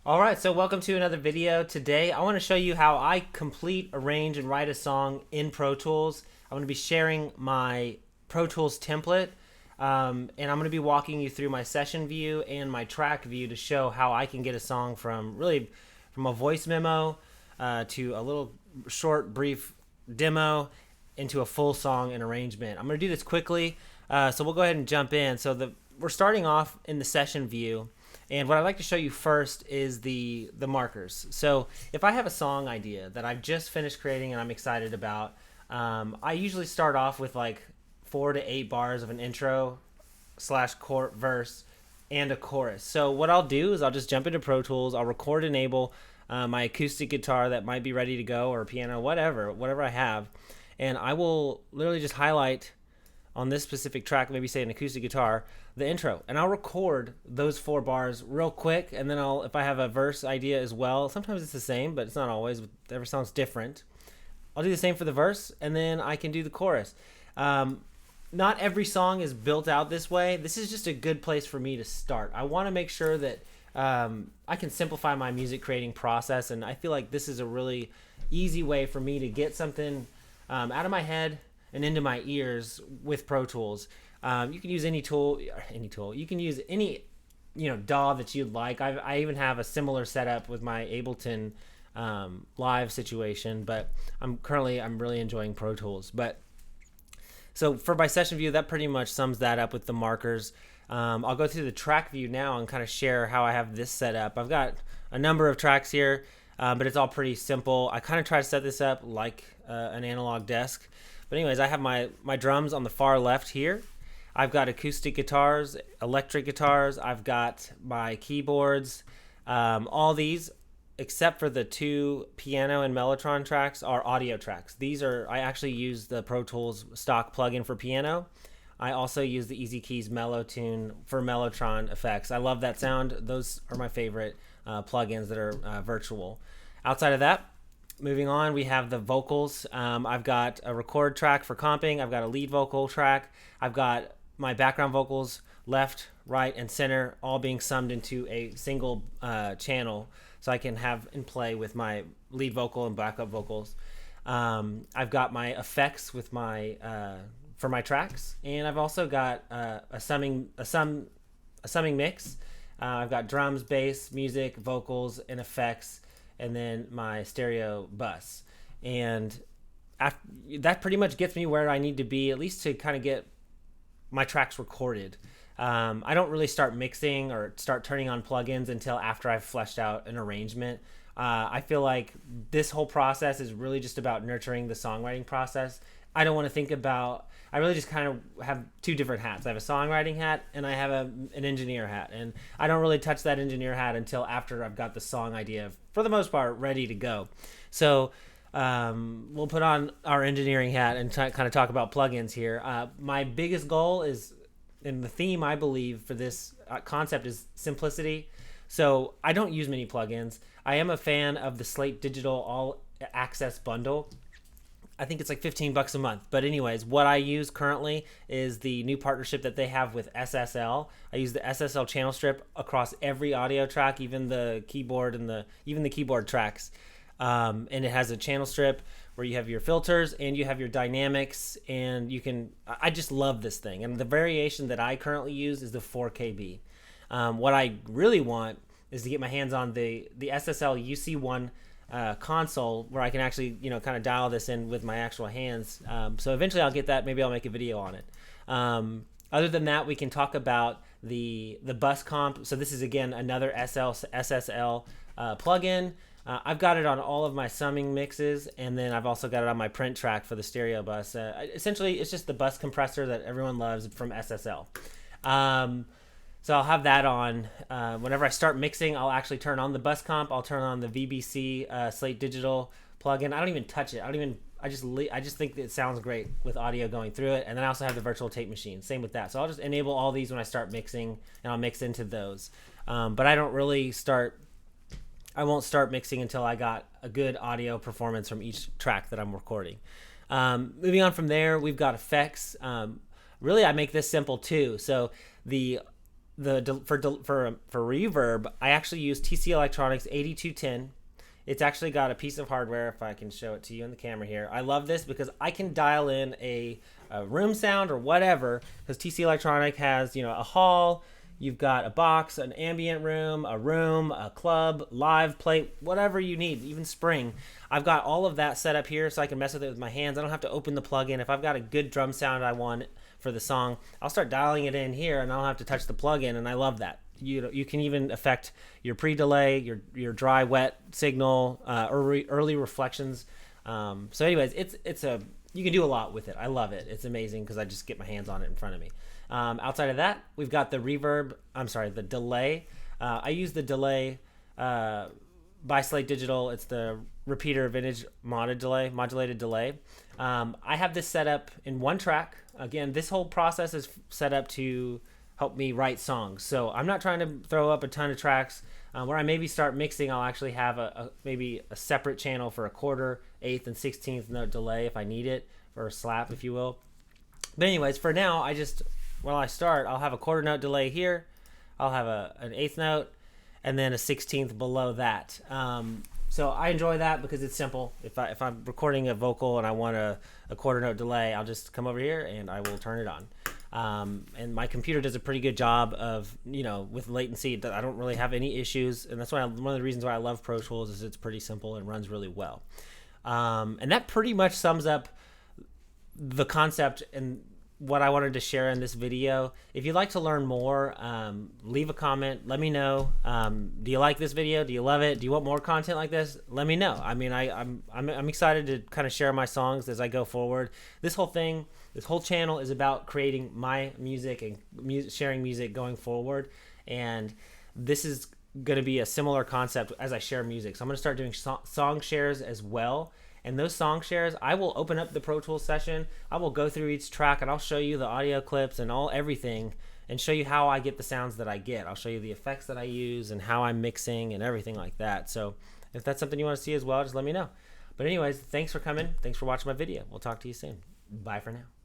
All right, so welcome to another video. Today, I want to show you how I complete, arrange, and write a song in Pro Tools. I'm going to be sharing my Pro Tools template, and I'm going to be walking you through my session view and my track view to show how I can get a song from a voice memo to a little short, brief demo into a full song and arrangement. I'm going to do this quickly, so we'll go ahead and jump in. We're starting off in the session view. And what I'd like to show you first is the markers. So if I have a song idea that I've just finished creating and I'm excited about, I usually start off with like 4 to 8 bars of an intro slash verse and a chorus. So what I'll do is I'll just jump into Pro Tools. I'll record enable my acoustic guitar that might be ready to go, or piano, whatever I have. And I will literally just highlight on this specific track, maybe say an acoustic guitar, the intro, and I'll record those 4 bars real quick, and then if I have a verse idea as well, sometimes it's the same, but it's not always. Every song's different. I'll do the same for the verse, and then I can do the chorus. Not every song is built out this way. This is just a good place for me to start. I want to make sure that I can simplify my music creating process, and I feel like this is a really easy way for me to get something out of my head and into my ears with Pro Tools. You can use any tool. You can use any, DAW that you'd like. I even have a similar setup with my Ableton live situation, but I'm really enjoying Pro Tools. But so for my session view, that pretty much sums that up with the markers. I'll go through the track view now and kind of share how I have this set up. I've got a number of tracks here, but it's all pretty simple. I kind of try to set this up like an analog desk. But anyways, I have my drums on the far left here. I've got acoustic guitars, electric guitars. I've got my keyboards. All these, except for the 2 piano and Mellotron tracks, are audio tracks. I actually use the Pro Tools stock plugin for piano. I also use the Easy Keys Mellotune for Mellotron effects. I love that sound. Those are my favorite plugins that are virtual. Outside of that, moving on, we have the vocals. I've got a record track for comping. I've got a lead vocal track. I've got my background vocals left, right, and center all being summed into a single channel, so I can have in play with my lead vocal and backup vocals. I've got my effects with for my tracks, and I've also got a summing mix. I've got drums, bass, music, vocals, and effects, and then my stereo bus. And that pretty much gets me where I need to be, at least to kind of get my tracks recorded. I don't really start mixing or start turning on plugins until after I've fleshed out an arrangement. I feel like this whole process is really just about nurturing the songwriting process. I don't want to think about, I really just kind of have 2 different hats. I have a songwriting hat and I have an engineer hat. And I don't really touch that engineer hat until after I've got the song idea, for the most part, ready to go. So we'll put on our engineering hat and kind of talk about plugins here. My biggest goal is, and the theme I believe for this concept, is simplicity. So I don't use many plugins. I am a fan of the Slate Digital All Access Bundle. I think it's like $15 a month. But anyways, what I use currently is the new partnership that they have with SSL. I use the SSL Channelstrip across every audio track, even the keyboard and even the keyboard tracks. And it has a channel strip where you have your filters and you have your dynamics, and I just love this thing. And the variation that I currently use is the 4KB. What I really want is to get my hands on the SSL UC1 console, where I can actually kind of dial this in with my actual hands. So eventually I'll get that. Maybe I'll make a video on it. Other than that, we can talk about the Bus Comp. So this is, again, another SSL plugin. I've got it on all of my summing mixes, and then I've also got it on my print track for the stereo bus. Essentially, it's just the bus compressor that everyone loves from SSL. So I'll have that on. Whenever I start mixing, I'll actually turn on the Bus Comp. I'll turn on the VBC Slate Digital plugin. I don't even touch it. I just think that it sounds great with audio going through it. And then I also have the virtual tape machine. Same with that. So I'll just enable all these when I start mixing, and I'll mix into those. But I won't start mixing until I got a good audio performance from each track that I'm recording. Moving on from there, we've got effects. Really, I make this simple too. So the for reverb, I actually use TC Electronics 8210. It's actually got a piece of hardware, if I can show it to you on the camera here. I love this because I can dial in a room sound or whatever, because TC Electronic has, a hall, you've got a box, an ambient room, a club, live plate, whatever you need, even spring. I've got all of that set up here so I can mess with it with my hands. I don't have to open the plugin. If I've got a good drum sound I want for the song, I'll start dialing it in here and I don't have to touch the plugin, and I love that. You can even affect your pre-delay, your dry wet signal, early reflections. So anyways, you can do a lot with it. I love it. It's amazing because I just get my hands on it in front of me. Outside of that, we've got the delay. I use the delay by Slate Digital. It's the repeater vintage modulated delay. I have this set up in one track. Again, this whole process is set up to help me write songs. So I'm not trying to throw up a ton of tracks. Where I maybe start mixing, I'll actually have maybe a separate channel for a quarter, eighth, and 16th note delay if I need it, or a slap, if you will. But anyways, for now, while I start, I'll have a quarter note delay here. I'll have an eighth note, and then a 16th below that. So I enjoy that because it's simple. If I'm recording a vocal and I want a quarter note delay, I'll just come over here and I will turn it on. And my computer does a pretty good job of, with latency, that I don't really have any issues. And that's one of the reasons why I love Pro Tools is it's pretty simple and runs really well. And that pretty much sums up the concept and what I wanted to share in this video. If you'd like to learn more, leave a comment. Let me know. Do you like this video? Do you love it? Do you want more content like this? Let me know. I mean, I'm excited to kind of share my songs as I go forward. This whole channel is about creating my music and sharing music going forward. And this is going to be a similar concept as I share music. So I'm going to start doing song shares as well. And those song shares, I will open up the Pro Tools session. I will go through each track and I'll show you the audio clips and everything and show you how I get the sounds that I get. I'll show you the effects that I use and how I'm mixing and everything like that. So if that's something you want to see as well, just let me know. But anyways, thanks for coming. Thanks for watching my video. We'll talk to you soon. Bye for now.